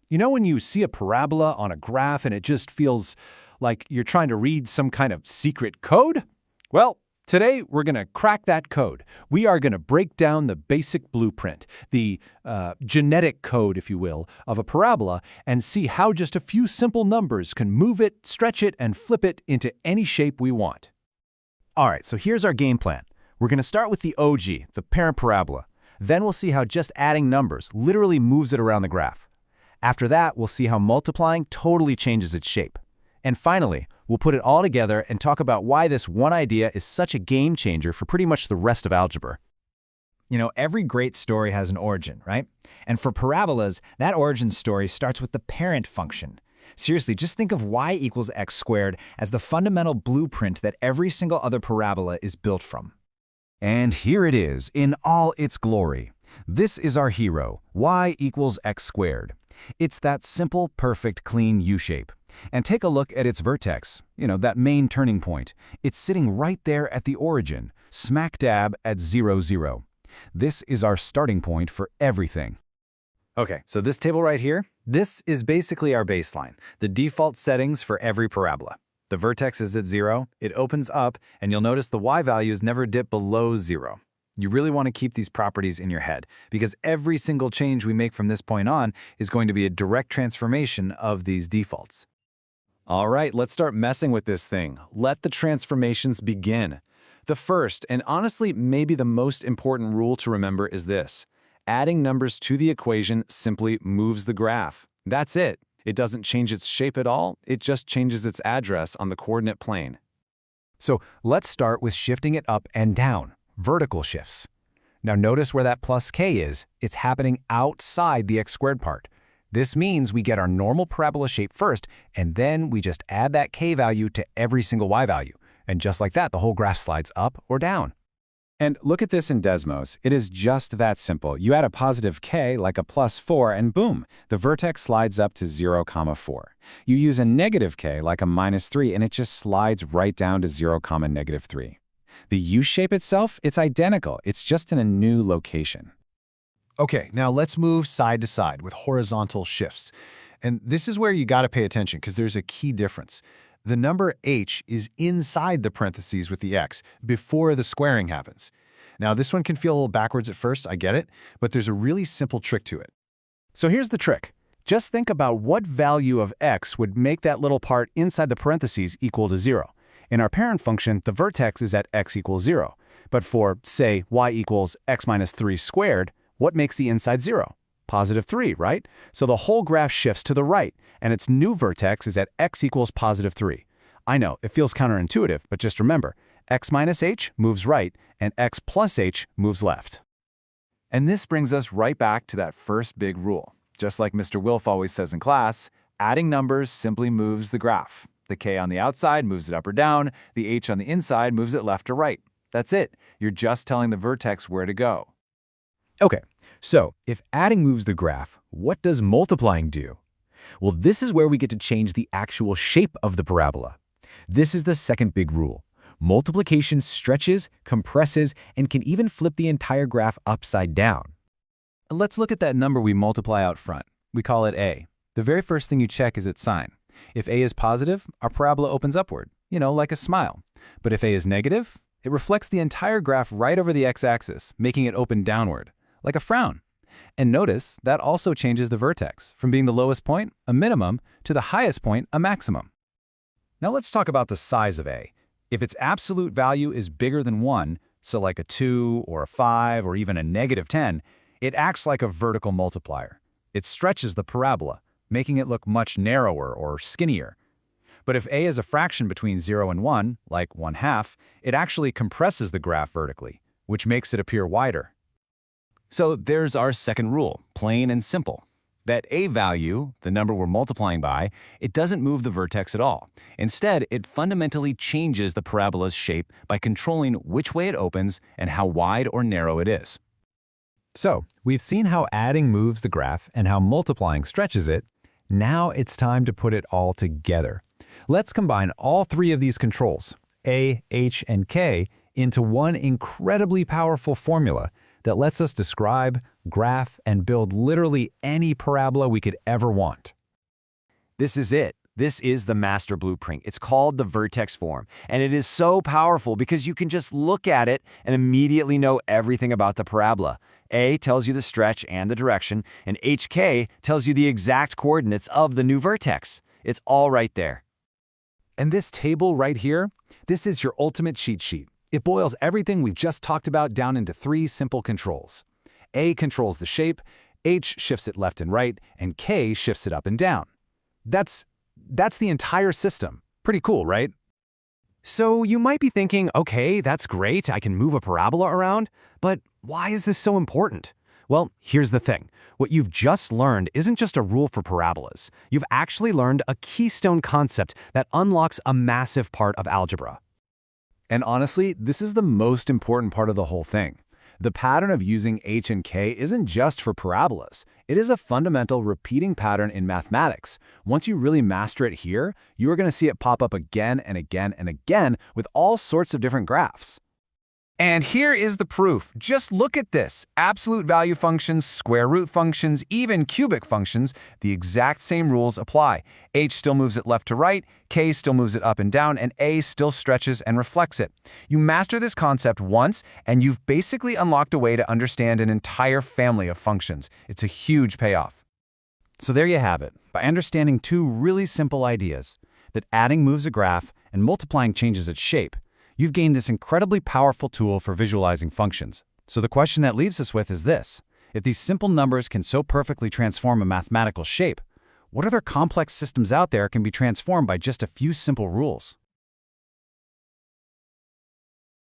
You know when you see a parabola on a graph and it just feels like you're trying to read some kind of secret code? Well, today we're going to crack that code. We are going to break down the basic blueprint, the genetic code, if you will, of a parabola and see how just a few simple numbers can move it, stretch it, and flip it into any shape we want. All right, so here's our game plan. We're going to start with the OG, the parent parabola. Then we'll see how just adding numbers literally moves it around the graph. After that, we'll see how multiplying totally changes its shape. And finally, we'll put it all together and talk about why this one idea is such a game changer for pretty much the rest of algebra. You know, every great story has an origin, right? And for parabolas, that origin story starts with the parent function. Seriously, just think of y equals x squared as the fundamental blueprint that every single other parabola is built from. And here it is, in all its glory. This is our hero, y equals x squared. It's that simple, perfect, clean U-shape. And take a look at its vertex, that main turning point. It's sitting right there at the origin, smack dab at 0, 0. This is our starting point for everything. Okay, so this table right here, this is basically our baseline, the default settings for every parabola. The vertex is at 0, it opens up, and you'll notice the y values never dip below 0. You really want to keep these properties in your head, because every single change we make from this point on is going to be a direct transformation of these defaults. All right, let's start messing with this thing. Let the transformations begin. The first, and honestly maybe the most important rule to remember is this. Adding numbers to the equation simply moves the graph. That's it. It doesn't change its shape at all, it just changes its address on the coordinate plane. So let's start with shifting it up and down, vertical shifts. Now notice where that plus k is. It's happening outside the x squared part. This means we get our normal parabola shape first, and then we just add that k value to every single y value. And just like that, the whole graph slides up or down. And look at this in Desmos. It is just that simple. You add a positive k, like a plus 4, and boom, the vertex slides up to 0, 4. You use a negative k, like a minus 3, and it just slides right down to 0, negative 3. The U-shape itself, it's identical. It's just in a new location. Okay, now let's move side to side with horizontal shifts. And this is where you got to pay attention because there's a key difference. The number h is inside the parentheses with the x before the squaring happens. Now this one can feel a little backwards at first, I get it, but there's a really simple trick to it. So here's the trick. Just think about what value of x would make that little part inside the parentheses equal to 0. In our parent function, the vertex is at x equals 0. But for, say, y equals x minus 3 squared, what makes the inside 0? Positive 3, right? So the whole graph shifts to the right, and its new vertex is at x equals positive 3. I know, it feels counterintuitive, but just remember, x minus h moves right, and x plus h moves left. And this brings us right back to that first big rule. Just like Mr. Wilf always says in class, adding numbers simply moves the graph. The k on the outside moves it up or down, the h on the inside moves it left or right. That's it. You're just telling the vertex where to go. Okay, so if adding moves the graph, what does multiplying do? Well, this is where we get to change the actual shape of the parabola. This is the second big rule. Multiplication stretches, compresses, and can even flip the entire graph upside down. Let's look at that number we multiply out front. We call it a. The very first thing you check is its sign. If a is positive, our parabola opens upward, like a smile. But if a is negative, it reflects the entire graph right over the x-axis, making it open downward, like a frown. And notice that also changes the vertex from being the lowest point, a minimum, to the highest point, a maximum. Now let's talk about the size of a. If its absolute value is bigger than 1, so like a 2 or a 5 or even a negative 10, it acts like a vertical multiplier. It stretches the parabola, making it look much narrower or skinnier. But if a is a fraction between 0 and 1, like 1/2, it actually compresses the graph vertically, which makes it appear wider. So there's our second rule, plain and simple. That a value, the number we're multiplying by, it doesn't move the vertex at all. Instead, it fundamentally changes the parabola's shape by controlling which way it opens and how wide or narrow it is. So, we've seen how adding moves the graph and how multiplying stretches it. Now it's time to put it all together. Let's combine all three of these controls, a, h, and k, into one incredibly powerful formula that lets us describe, graph, and build literally any parabola we could ever want. This is it. This is the master blueprint. It's called the vertex form, and it is so powerful because you can just look at it and immediately know everything about the parabola. A tells you the stretch and the direction, and HK tells you the exact coordinates of the new vertex. It's all right there. And this table right here, this is your ultimate cheat sheet. It boils everything we've just talked about down into 3 simple controls. A controls the shape, H shifts it left and right, and K shifts it up and down. That's the entire system. Pretty cool, right? So you might be thinking, okay, that's great, I can move a parabola around, but why is this so important? Well, here's the thing. What you've just learned isn't just a rule for parabolas. You've actually learned a keystone concept that unlocks a massive part of algebra. And honestly, this is the most important part of the whole thing. The pattern of using H and K isn't just for parabolas. It is a fundamental repeating pattern in mathematics. Once you really master it here, you are going to see it pop up again and again and again with all sorts of different graphs. And here is the proof. Just look at this. Absolute value functions, square root functions, even cubic functions, the exact same rules apply. H still moves it left to right, K still moves it up and down, and A still stretches and reflects it. You master this concept once, and you've basically unlocked a way to understand an entire family of functions. It's a huge payoff. So there you have it. By understanding 2 really simple ideas, that adding moves a graph and multiplying changes its shape, you've gained this incredibly powerful tool for visualizing functions. So the question that leaves us with is this. If these simple numbers can so perfectly transform a mathematical shape, what other complex systems out there can be transformed by just a few simple rules?